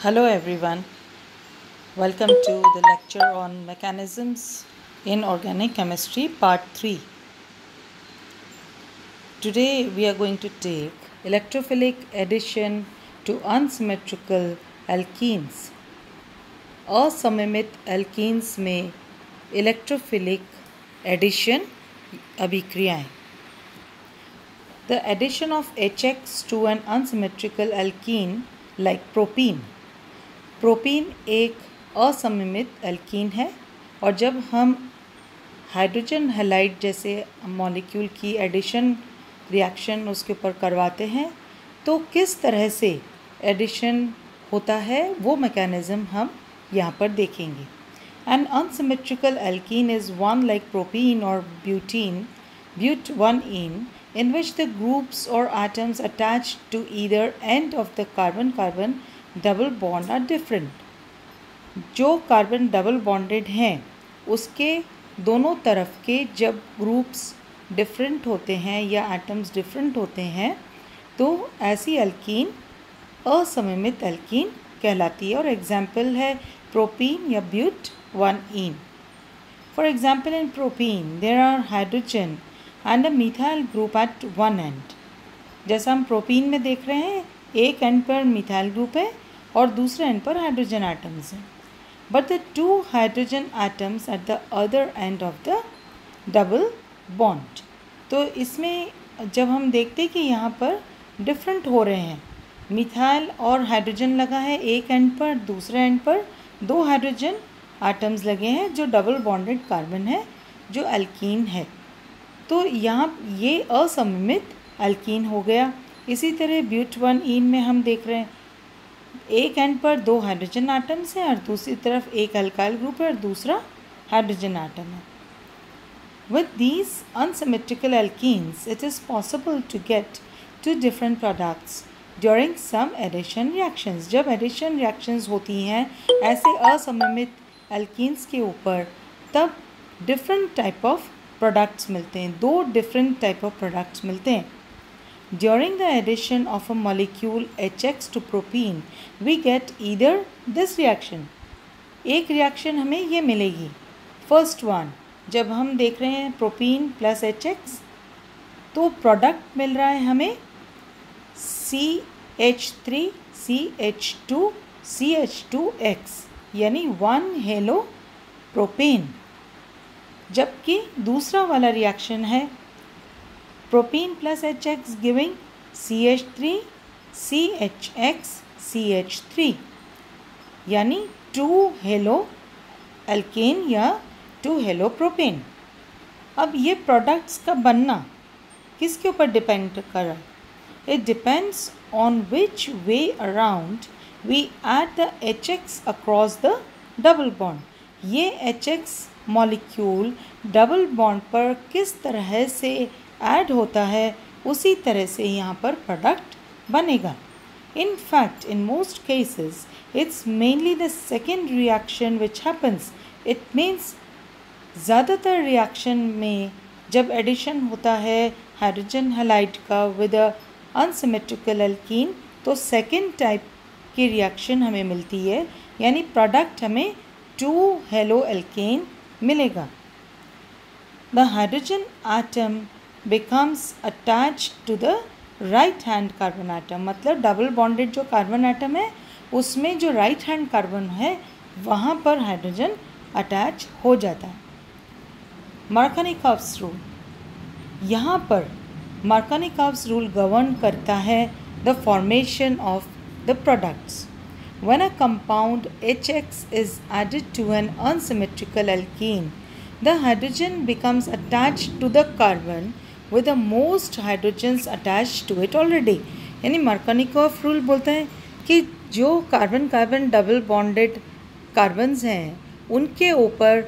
Hello everyone, welcome to the lecture on mechanisms in organic chemistry part 3. Today we are going to take electrophilic addition to unsymmetrical alkenes. असममित alkenes में electrophilic addition अभिक्रियाएं. The addition of HX to an unsymmetrical alkene like propene. Propene एक असममित alkene है और जब हम hydrogen halide जैसे मॉलिक्यूल की एडिशन रिएक्शन उसके ऊपर करवाते हैं तो किस तरह से एडिशन होता है वो मैकेनिज़्म हम यहाँ पर देखेंगे. N unsymmetrical alkene is one like propene और butene but1ene in which the groups or atoms attached to either end of the carbon-carbon double bond are different. जो कार्बन डबल बॉन्डेड हैं उसके दोनों तरफ के जब ग्रुप्स डिफरेंट होते हैं या एटम्स डिफरेंट होते हैं तो ऐसी एल्कीन असममित एल्कीन कहलाती है. और एग्जाम्पल है प्रोपीन या but1ene. For example in propene there are hydrogen and a methyl group at one end. जैसा हम प्रोपीन में देख रहे हैं एक एंड पर मिथाइल ग्रुप है और दूसरे एंड पर हाइड्रोजन एटम्स हैं. But the two hydrogen atoms at the other end of the double bond. तो इसमें जब हम देखते हैं कि यहाँ पर डिफरेंट हो रहे हैं, मिथाइल और हाइड्रोजन लगा है एक एंड पर, दूसरे एंड पर दो हाइड्रोजन एटम्स लगे हैं जो डबल बॉन्डेड कार्बन है जो एल्कीन है. तो यहाँ ये असममित एल्कीन हो गया. इसी तरह but1ene में हम देख रहे हैं एक एंड पर दो हाइड्रोजन एटम्स हैं और दूसरी तरफ एक अल्काइल ग्रुप है और दूसरा हाइड्रोजन एटम है. With these unsymmetrical alkenes it is possible to get two different products during some addition reactions. जब एडिशन रिएक्शंस होती हैं ऐसे असममित एल्कीन्स के ऊपर तब डिफरेंट टाइप ऑफ प्रोडक्ट्स मिलते हैं, दो डिफरेंट टाइप ऑफ प्रोडक्ट्स मिलते हैं. During the addition of a molecule HX to propene, we get either this reaction. एक रिएक्शन हमें ये मिलेगी. फर्स्ट वन, जब हम देख रहे हैं प्रोपीन प्लस HX तो प्रोडक्ट मिल रहा है हमें CH3 CH2 CH2X यानी वन हेलो प्रोपेन. जबकि दूसरा वाला रिएक्शन है propene plus HX giving CH3 CHX CH3 यानी टू हेलो एल्केन या टू हेलो प्रोपेन. अब ये प्रोडक्ट्स का बनना किसके ऊपर डिपेंड कर रहा है? It depends on which way around we add the HX across the double bond. ये HX मॉलिक्यूल डबल बॉन्ड पर किस तरह से ऐड होता है उसी तरह से यहाँ पर प्रोडक्ट बनेगा. In fact in most cases it's mainly the second reaction which happens. It means ज़्यादातर रिएक्शन में जब एडिशन होता है हाइड्रोजन हैलाइड का विद अ अनसिमेट्रिकल एल्कीन तो सेकेंड टाइप की रिएक्शन हमें मिलती है यानी प्रोडक्ट हमें टू हेलो एल्केन मिलेगा. The hydrogen atom becomes attached to the right hand carbon atom. मतलब डबल बॉन्डेड जो कार्बन एटम है उसमें जो राइट हैंड कार्बन है वहाँ पर हाइड्रोजन अटैच हो जाता है. मार्कोनिकॉव्स रूल, यहाँ पर मार्कोनिकॉव्स रूल गवर्न करता है the formation of the products. When a compound HX is added to an unsymmetrical alkene, the hydrogen becomes attached to the carbon with the most hydrogens attached to it already. यानी Markovnikov rule बोलता है कि जो carbon carbon double bonded carbons हैं उनके ऊपर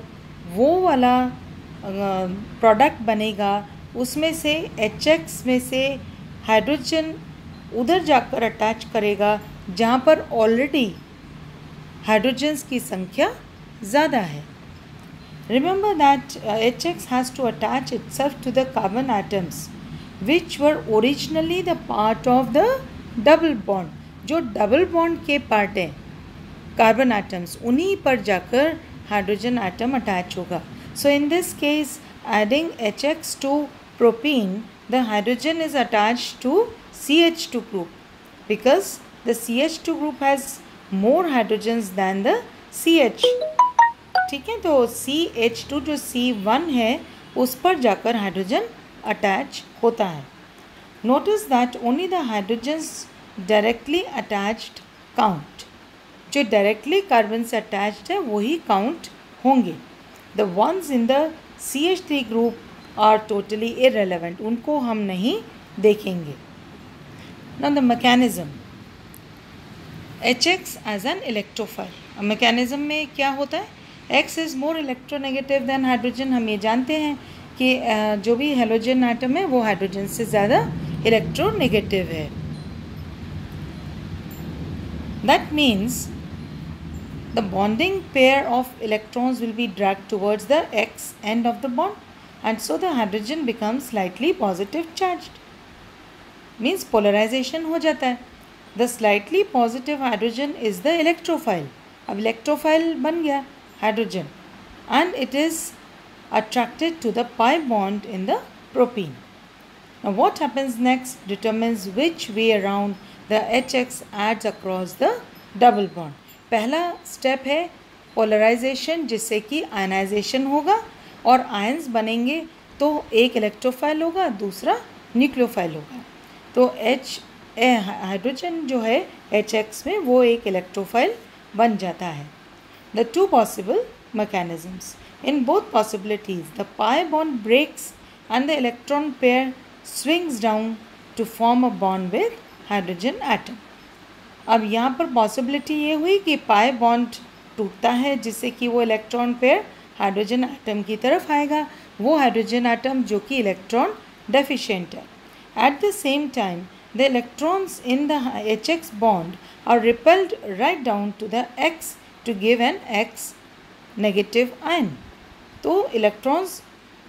वो वाला प्रोडक्ट बनेगा उसमें से HX में से हाइड्रोजन उधर जाकर अटैच करेगा जहाँ पर ऑलरेडी हाइड्रोजन्स की संख्या ज़्यादा है. Remember that HX has to attach itself to the carbon atoms which were originally the part of the double bond. जो double bond के part हैं कार्बन एटम्स, उन्हीं पर जाकर हाइड्रोजन एटम अटैच होगा. So in this case adding HX to propene, the hydrogen is attached to CH2 group because the CH2 group has more hydrogens than the CH. ठीक है, तो CH2 जो C1 है उस पर जाकर हाइड्रोजन अटैच होता है. Notice that only the hydrogens directly attached count. जो डायरेक्टली कार्बन से अटैच्ड है वही काउंट होंगे. The ones in the CH3 group are totally irrelevant, उनको हम नहीं देखेंगे. Now the mechanism, HX as an electrophile. Mechanism में क्या होता है, X is more electronegative than hydrogen. हम ये जानते हैं कि जो भी हेलोजन एटम है वो हाइड्रोजन से ज़्यादा इलेक्ट्रोनेगेटिव है. That means the bonding pair of electrons will be dragged towards the X end of the bond, and so the hydrogen becomes slightly positive charged. Means polarization हो जाता है. The slightly positive hydrogen is the electrophile. अब electrophile बन गया hydrogen, and it is attracted to the pi bond in the propene. Now what happens next determines which way around the HX adds across the double bond. पहला step है polarisation, जिससे कि ionization होगा और ions बनेंगे, तो एक electrophile होगा, दूसरा न्यूक्लियोफाइल होगा. तो हाइड्रोजन जो है HX में वो एक इलेक्ट्रोफाइल बन जाता है. The two possible mechanisms, in both possibilities the pi bond breaks and the electron pair swings down to form a bond with hydrogen atom. अब यहाँ पर पॉसिबिलिटी ये हुई कि पाई बॉन्ड टूटता है, जिससे कि वो इलेक्ट्रॉन पेयर हाइड्रोजन एटम की तरफ आएगा, वो हाइड्रोजन एटम जो कि इलेक्ट्रॉन डेफिशिएंट है. At the same time the electrons in the HX bond are repelled right down to the X to give an X negative ion. तो electrons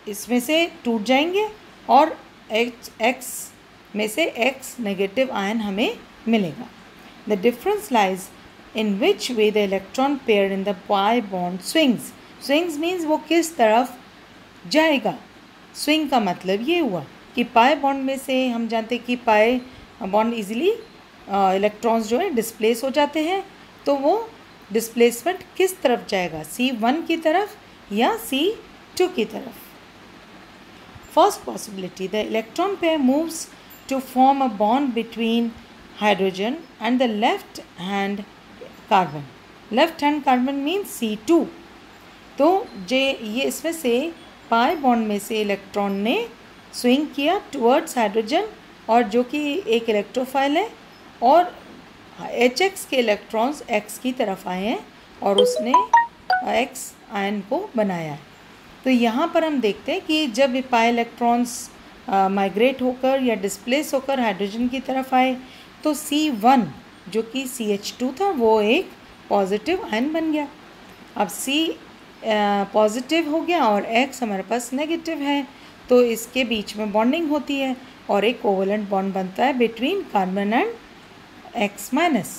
इसमें से टूट जाएंगे और X में से X नेगेटिव आयन हमें मिलेगा. The difference lies in which way the electron pair in the pi bond swings. Swings means वो किस तरफ जाएगा. Swing का मतलब ये हुआ कि पाई बॉन्ड में से हम जानते हैं कि पाई बॉन्ड इजीली इलेक्ट्रॉन्स जो है डिस्प्लेस हो जाते हैं, तो वो डिस्प्लेसमेंट किस तरफ जाएगा, C1 की तरफ या C2 की तरफ. First possibility, the electron pair moves to form a bond between hydrogen and the left hand carbon. Left hand carbon means C2. तो ये इसमें से पाई बॉन्ड में से इलेक्ट्रॉन ने स्विंग किया टुवर्ड्स हाइड्रोजन, और जो कि एक इलेक्ट्रोफाइल है, और HX के इलेक्ट्रॉन्स X की तरफ आए हैं और उसने X आयन को बनाया है. तो यहाँ पर हम देखते हैं कि जब पाई इलेक्ट्रॉन्स माइग्रेट होकर या डिस्प्लेस होकर हाइड्रोजन की तरफ आए, तो C1 जो कि CH2 था वो एक पॉजिटिव आयन बन गया. अब C पॉजिटिव हो गया और X हमारे पास नेगेटिव है, तो इसके बीच में बॉन्डिंग होती है और एक कोवेलेंट बॉन्ड बनता है between carbon and X minus.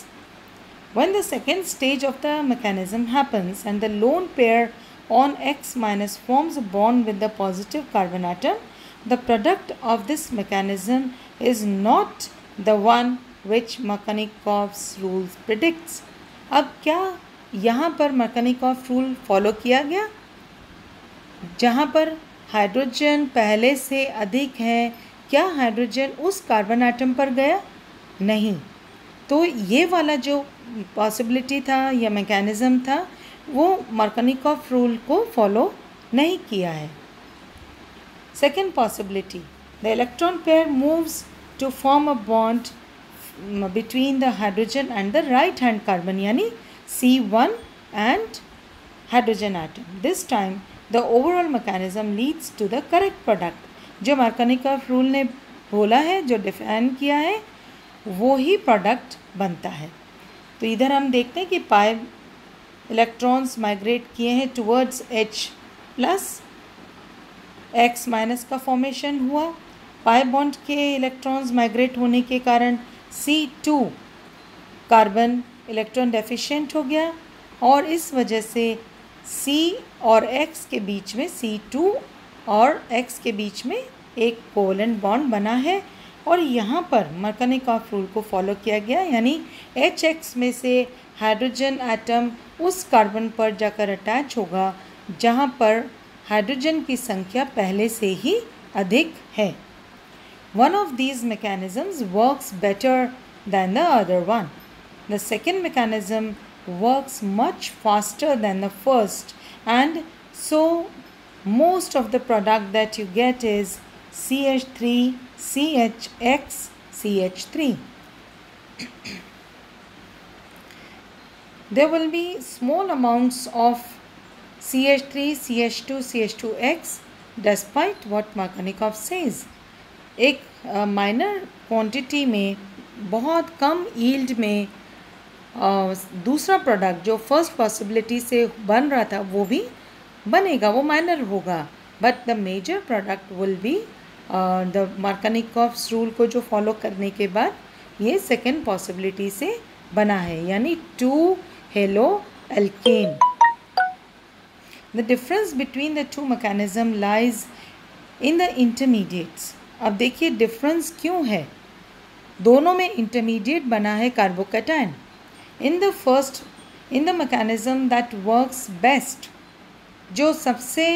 When the second stage of the mechanism happens and the lone pair on X minus forms a bond with the positive carbon atom, the product of this mechanism is not the one which Markovnich's rule predicts. अब क्या यहाँ पर Markovnich's rule follow किया गया? जहाँ पर hydrogen पहले से अधिक है, क्या हाइड्रोजन उस कार्बन एटम पर गया? नहीं. तो ये वाला जो पॉसिबिलिटी था या मैकेनिज़्म था वो Markovnich's रूल को फॉलो नहीं किया है. Second possibility, the electron pair moves to form a bond between the hydrogen and the right hand carbon, यानी C1 and hydrogen atom. This time the overall mechanism leads to the correct product. जो Markovnich's rule ने बोला है, जो define किया है, वो ही product बनता है. तो इधर हम देखते हैं कि पाई इलेक्ट्रॉन्स माइग्रेट किए हैं towards H plus X minus का फॉर्मेशन हुआ. पाई बॉन्ड के इलेक्ट्रॉन्स माइग्रेट होने के कारण C2 कार्बन इलेक्ट्रॉन डेफिशिएंट हो गया और इस वजह से C और X के बीच में C2 और X के बीच में एक कोवेलेंट बॉन्ड बना है और यहाँ पर मरकनिकॉफ रूल को फॉलो किया गया, यानी HX में से हाइड्रोजन एटम उस कार्बन पर जाकर अटैच होगा जहाँ पर हाइड्रोजन की संख्या पहले से ही अधिक है. One of these mechanisms works better than the other one. The second mechanism works much faster than the first, and so most of the product that you get is CH3, CHX, CH3. There will be small amounts of CH3, CH2, CH2X despite what Markovnikov says. एक minor quantity में बहुत कम yield में दूसरा product जो first possibility से बन रहा था वो भी बनेगा, वो माइनर होगा, but the major product will be the Markovnikov's rule को जो फॉलो करने के बाद ये सेकेंड पॉसिबिलिटी से बना है, यानी 2 halo alkane. The difference between the 2 mechanism lies in the intermediates. अब देखिए डिफरेंस क्यों है, दोनों में इंटरमीडिएट बना है carbocation. In the mechanism that works best, जो सबसे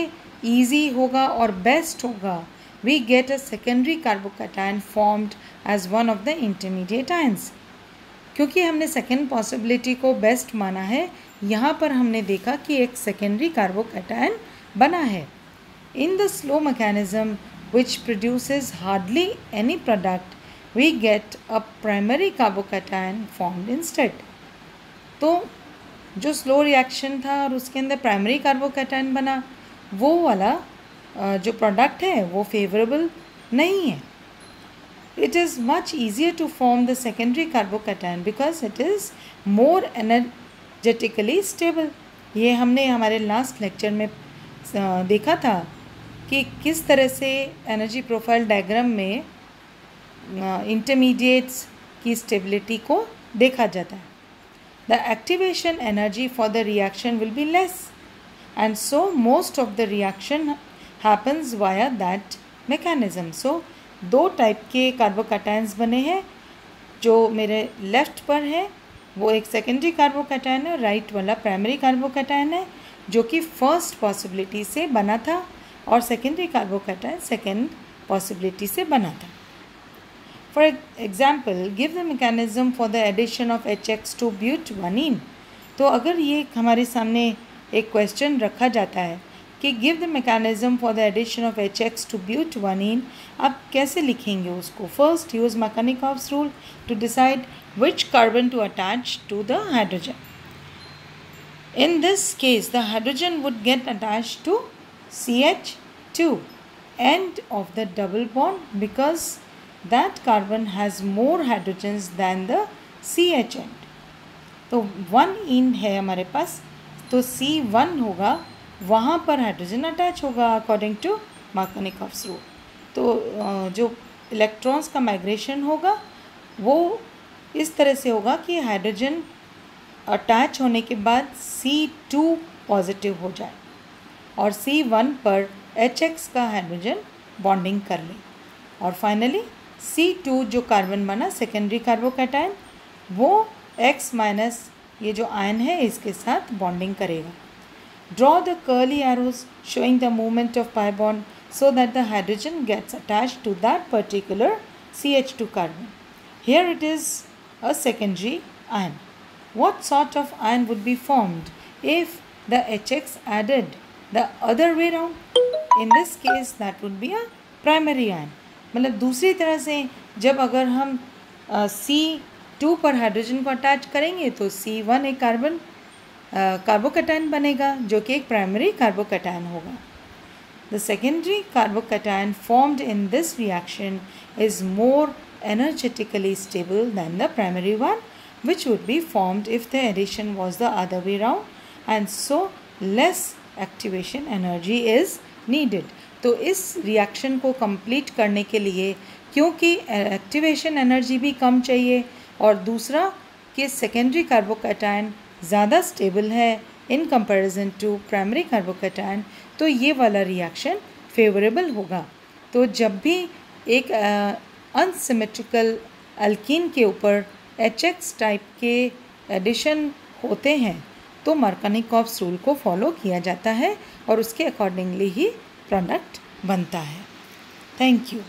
इजी होगा और बेस्ट होगा, we get a secondary carbocation formed as one of the intermediate ions. क्योंकि हमने सेकेंड पॉसिबिलिटी को बेस्ट माना है, यहाँ पर हमने देखा कि एक सेकेंडरी कार्बोकैटायन बना है. In the slow mechanism which produces hardly any product, we get a primary carbocation formed instead. तो जो स्लो रिएक्शन था और उसके अंदर प्राइमरी कार्बोकैटायन बना, वो वाला जो प्रोडक्ट है वो फेवरेबल नहीं है. It is much easier to form the secondary carbocation because it is more energetically stable. ये हमने हमारे लास्ट लेक्चर में देखा था कि किस तरह से एनर्जी प्रोफाइल डायग्राम में इंटरमीडिएट्स की स्टेबिलिटी को देखा जाता है. The activation energy for the reaction will be less and so most of the reaction happens via that mechanism. So 2 type के कार्बोकैटायंस बने हैं. जो मेरे लेफ्ट पर है वो एक सेकेंडरी कार्बोकैटायन है, राइट वाला प्राइमरी कार्बोकैटायन है जो कि फर्स्ट पॉसिबिलिटी से बना था और सेकेंडरी कार्बोकैटायन सेकेंड पॉसिबिलिटी से बना था. For example, give the mechanism for the addition of HX to butyne. तो अगर ये हमारे सामने एक क्वेश्चन रखा जाता है कि give the mechanism for the addition of HX to butyne, आप कैसे लिखेंगे उसको? First use Markovnikov's rule to decide which carbon to attach to the hydrogen. In this case the hydrogen would get attach to CH2 end of the double bond because that carbon has more hydrogens than the CH end. तो 1 इन है हमारे पास, तो C1 होगा, वहाँ पर hydrogen attach होगा according to मार्कनिकॉफ्स rule. तो जो इलेक्ट्रॉन्स का माइग्रेशन होगा वो इस तरह से होगा कि हाइड्रोजन अटैच होने के बाद C2 पॉजिटिव हो जाए और C1 पर HX का हाइड्रोजन बॉन्डिंग कर ले और फाइनली C2 जो कार्बन बना सेकेंडरी कार्बोकैटायन वो X माइनस ये जो आयन है इसके साथ बॉन्डिंग करेगा. Draw the curly arrows showing the movement of pi bond so that the hydrogen gets attached to that particular CH2 carbon. Here it is a secondary ion. What sort of ion would be formed if the HX added the other way round? In this case that would be a primary ion. मतलब दूसरी तरह से जब अगर हम C2 पर hydrogen को attach करेंगे तो C1 एक कार्बोकैटायन बनेगा जो कि एक प्राइमरी कार्बोकैटायन होगा. The secondary carbocation formed in this reaction is more energetically stable than the primary one, which would be formed if the addition was the other way round, and so less activation energy is needed. तो इस reaction को complete करने के लिए क्योंकि activation energy भी कम चाहिए और दूसरा कि सेकेंडरी कार्बोकैटायन ज़्यादा स्टेबल है in comparison to primary carbocation, तो ये वाला रिएक्शन फेवरेबल होगा। तो जब भी एक अनसिमेट्रिकल अल्कीन के ऊपर HX टाइप के एडिशन होते हैं तो मार्कानिकॉव्स रूल को फॉलो किया जाता है और उसके अकॉर्डिंगली ही प्रोडक्ट बनता है। Thank you.